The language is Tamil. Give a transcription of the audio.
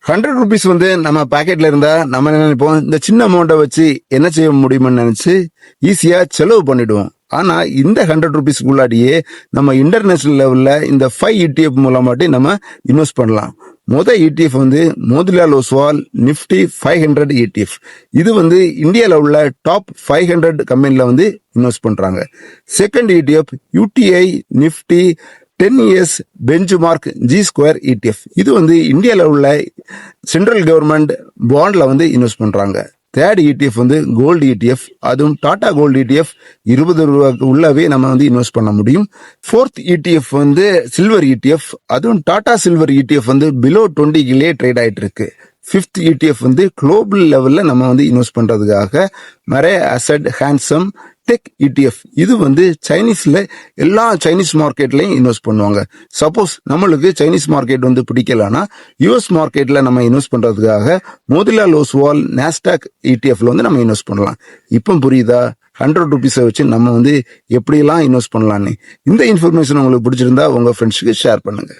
100 rupees வந்து நம்ம பாக்கெட்ல இருந்தா நம்ம என்ன நினைப்போம், இந்த சின்ன அமௌண்ட்டை வச்சு என்ன செய்ய முடியும்னு நினைச்சு ஈஸியா செலவு பண்ணிடுவோம். ஆனா இந்த 100 rupees உள்ளாடியே நம்ம இன்டர்நேஷனல் லெவல்ல இந்த 5 ETF மூலமாட்டி நம்ம இன்வெஸ்ட் பண்ணலாம். ETF வந்து மோதிலால் ஒஸ்வால் நிப்டி 500 ETF. இது வந்து இந்தியாவில் உள்ள டாப் 500 கம்பெனில வந்து இன்வெஸ்ட் பண்றாங்க. Second ETF UTI Nifty 10 years benchmark G2 ETF. இது வந்து இந்தியாவில் உள்ள சென்ட்ரல் கவர்மெண்ட் பாண்ட்ல வந்து இன்வெஸ்ட் பண்றாங்க. தேர்ட் ETF வந்து கோல்டு ETF. அதுவும் டாடா கோல்டு ETF 20 ரூபாய்க்கு உள்ளவே நம்ம வந்து இன்வெஸ்ட் பண்ண முடியும். ஃபோர்த் ETF வந்து சில்வர் ETF. அதுவும் டாடா சில்வர் ETF வந்து பிலோ 20 ட்ரேட் ஆயிட்டு இருக்கு. ஃபிஃப்த் ETF வந்து குளோபல் லெவல்ல நம்ம வந்து இன்வெஸ்ட் பண்றதுக்காக மரே அசட் ஹேண்ட்சம் டெக் ETF. இது வந்து சைனீஸ்ல எல்லா சைனீஸ் மார்க்கெட்லயும் இன்வெஸ்ட் பண்ணுவாங்க. சப்போஸ் நம்மளுக்கு சைனீஸ் மார்க்கெட் வந்து பிடிக்கலன்னா US மார்க்கெட்ல நம்ம இன்வெஸ்ட் பண்றதுக்காக மோதிலால் ஒஸ்வால் நாஸ்டாக் ETFல வந்து நம்ம இன்வெஸ்ட் பண்ணலாம். இப்போ புரியுதா 100 rupees வச்சு நம்ம வந்து எப்படியெல்லாம் இன்வெஸ்ட் பண்ணலான்னு? இந்த இன்ஃபர்மேஷன் உங்களுக்கு பிடிச்சிருந்தா உங்க ஃப்ரெண்ட்ஸுக்கு ஷேர் பண்ணுங்க.